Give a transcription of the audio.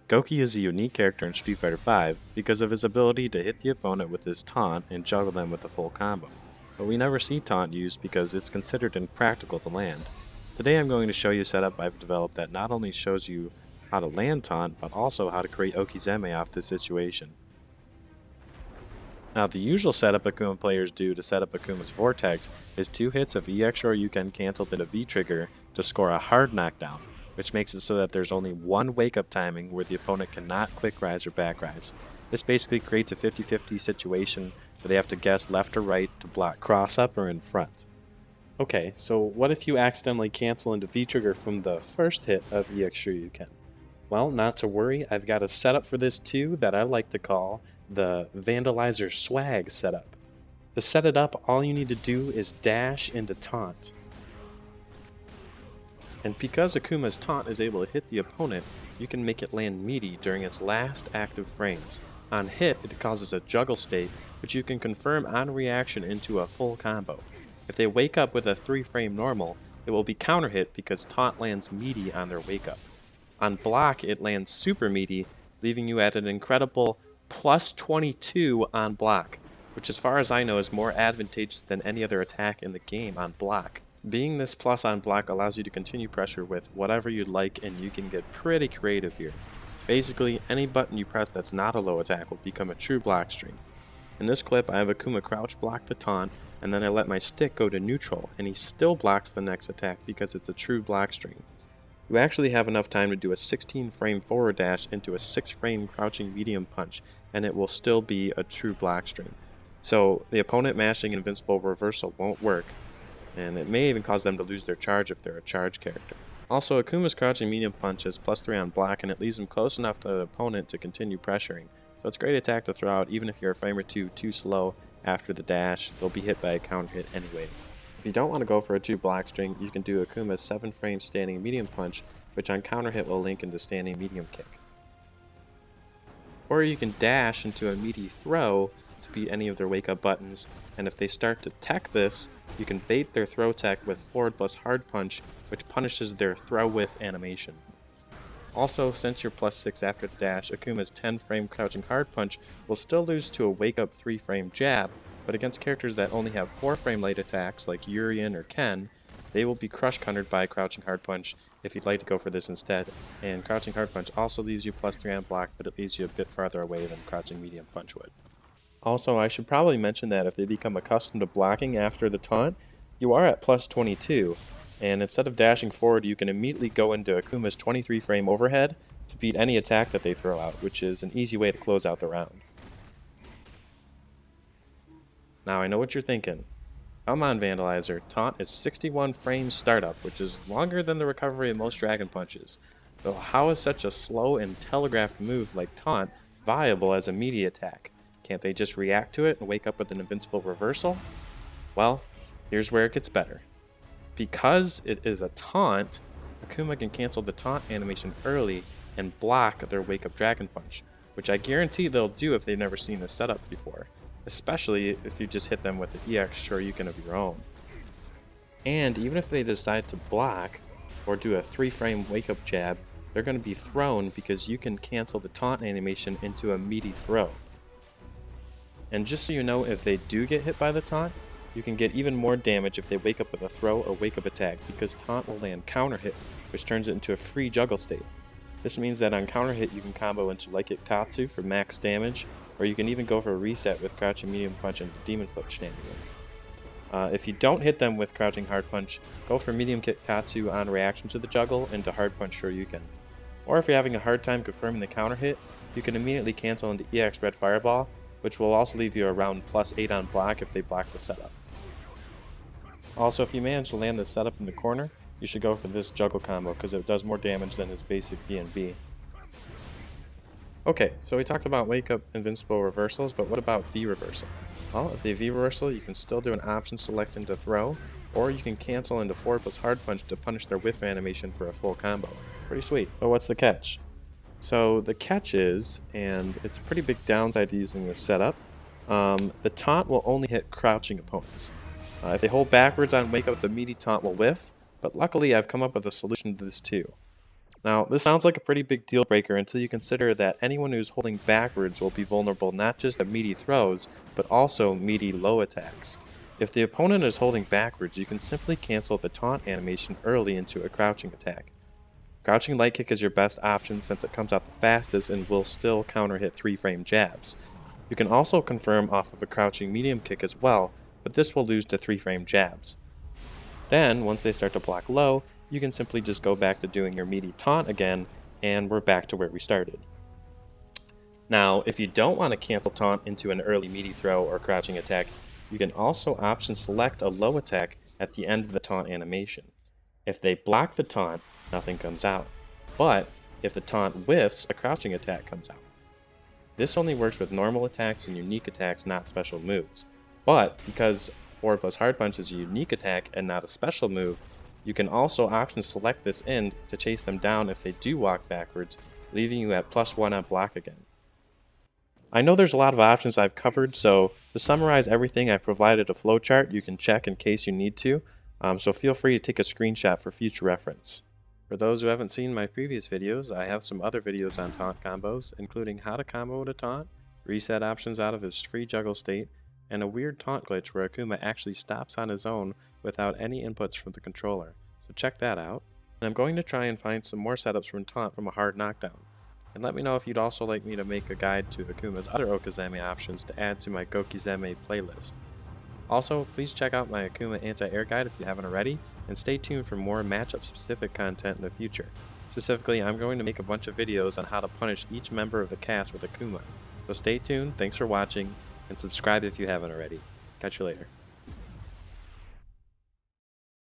Goki is a unique character in Street Fighter V because of his ability to hit the opponent with his taunt and juggle them with a full combo. But we never see taunt used because it's considered impractical to land. Today I'm going to show you a setup I've developed that not only shows you how to land taunt, but also how to create Okizeme off this situation. Now the usual setup Akuma players do to set up Akuma's Vortex is 2 hits of EX SRK cancelled in a V-trigger to score a hard knockdown, which makes it so that there's only one wake-up timing where the opponent cannot quick rise or back rise. This basically creates a 50-50 situation where they have to guess left or right to block cross-up or in front. Okay, so what if you accidentally cancel into V-trigger from the first hit of EX SRK? Well, not to worry, I've got a setup for this too that I like to call the Vandalizer Swag setup. To set it up, all you need to do is dash into Taunt. And because Akuma's taunt is able to hit the opponent, you can make it land meaty during its last active frames. On hit, it causes a juggle state, which you can confirm on reaction into a full combo. If they wake up with a 3-frame normal, it will be counter hit because taunt lands meaty on their wake up. On block, it lands super meaty, leaving you at an incredible plus 22 on block, which as far as I know is more advantageous than any other attack in the game on block. Being this plus on block allows you to continue pressure with whatever you'd like, and you can get pretty creative here. Basically, any button you press that's not a low attack will become a true block string. In this clip, I have Akuma crouch block the taunt, and then I let my stick go to neutral, and he still blocks the next attack because it's a true block string. You actually have enough time to do a 16-frame forward dash into a 6-frame crouching medium punch, and it will still be a true block string. So the opponent mashing Invincible reversal won't work, and it may even cause them to lose their charge if they're a charge character. Also, Akuma's crouching medium punch is +3 on block, and it leaves him close enough to the opponent to continue pressuring. So it's a great attack to throw out even if you're a frame or two too slow after the dash. They'll be hit by a counter hit anyways. If you don't want to go for a 2 block string, you can do Akuma's 7-frame standing medium punch, which on counter hit will link into standing medium kick. Or you can dash into a meaty throw to beat any of their wake up buttons, and if they start to tech this, you can bait their throw tech with forward plus hard punch, which punishes their throw with animation. Also, since you're +6 after the dash, Akuma's 10-frame crouching hard punch will still lose to a wake up 3-frame jab, but against characters that only have 4-frame late attacks like Urian or Ken, they will be crush countered by crouching hard punch if you'd like to go for this instead. And crouching hard punch also leaves you +3 on block, but it leaves you a bit farther away than crouching medium punch would. Also, I should probably mention that if they become accustomed to blocking after the taunt, you are at +22, and instead of dashing forward, you can immediately go into Akuma's 23-frame overhead to beat any attack that they throw out, which is an easy way to close out the round. Now I know what you're thinking. Come on, Vandalizer, taunt is 61 frames startup, which is longer than the recovery of most Dragon Punches. So how is such a slow and telegraphed move like taunt viable as a meaty attack? Can't they just react to it and wake up with an Invincible reversal? Well, here's where it gets better. Because it is a taunt, Akuma can cancel the taunt animation early and block their wake up Dragon Punch, which I guarantee they'll do if they've never seen this setup before, especially if you just hit them with the EX SRK of your own. And even if they decide to block or do a 3-frame wake up jab, they're going to be thrown because you can cancel the taunt animation into a meaty throw. And just so you know, if they do get hit by the taunt, you can get even more damage if they wake up with a throw or wake up attack, because taunt will land counter hit, which turns it into a free juggle state. This means that on counter hit you can combo into Like It Tatsu for max damage, or you can even go for a reset with crouching medium punch and demon flip shenanigans. If you don't hit them with crouching hard punch, go for medium kick Tatsu on reaction to the juggle into hard punch Shoryuken. Or if you're having a hard time confirming the counter hit, you can immediately cancel into EX Red Fireball, which will also leave you around +8 on block if they block the setup. Also, if you manage to land the setup in the corner, you should go for this juggle combo because it does more damage than his basic B&B. Okay, so we talked about wake up Invincible reversals, but what about V reversal? Well, if they V reversal, you can still do an option select into throw, or you can cancel into forward plus hard punch to punish their whiff animation for a full combo. Pretty sweet. But what's the catch? So the catch is, and it's a pretty big downside to using this setup, the taunt will only hit crouching opponents. If they hold backwards on wake up, the meaty taunt will whiff, but luckily I've come up with a solution to this too. Now, this sounds like a pretty big deal breaker until you consider that anyone who's holding backwards will be vulnerable not just to meaty throws, but also meaty low attacks. If the opponent is holding backwards, you can simply cancel the taunt animation early into a crouching attack. Crouching light kick is your best option since it comes out the fastest and will still counter hit 3-frame jabs. You can also confirm off of a crouching medium kick as well, but this will lose to 3-frame jabs. Then, once they start to block low, you can simply just go back to doing your meaty taunt again, and we're back to where we started. Now, if you don't want to cancel taunt into an early meaty throw or crouching attack, you can also option select a low attack at the end of the taunt animation. If they block the taunt, nothing comes out. But if the taunt whiffs, a crouching attack comes out. This only works with normal attacks and unique attacks, not special moves. But because 4+ Hard Punch is a unique attack and not a special move, you can also option select this end to chase them down if they do walk backwards, leaving you at +1 on block again. I know there's a lot of options I've covered, so to summarize everything, I've provided a flowchart you can check in case you need to, so feel free to take a screenshot for future reference. For those who haven't seen my previous videos, I have some other videos on taunt combos, including how to combo with a taunt, reset options out of his free juggle state, and a weird taunt glitch where Akuma actually stops on his own without any inputs from the controller, so check that out. And I'm going to try and find some more setups from taunt from a hard knockdown. And let me know if you'd also like me to make a guide to Akuma's other Okizeme options to add to my Okizeme playlist. Also, please check out my Akuma anti-air guide if you haven't already, and stay tuned for more matchup specific content in the future. Specifically, I'm going to make a bunch of videos on how to punish each member of the cast with Akuma. So stay tuned, thanks for watching, and subscribe if you haven't already. Catch you later.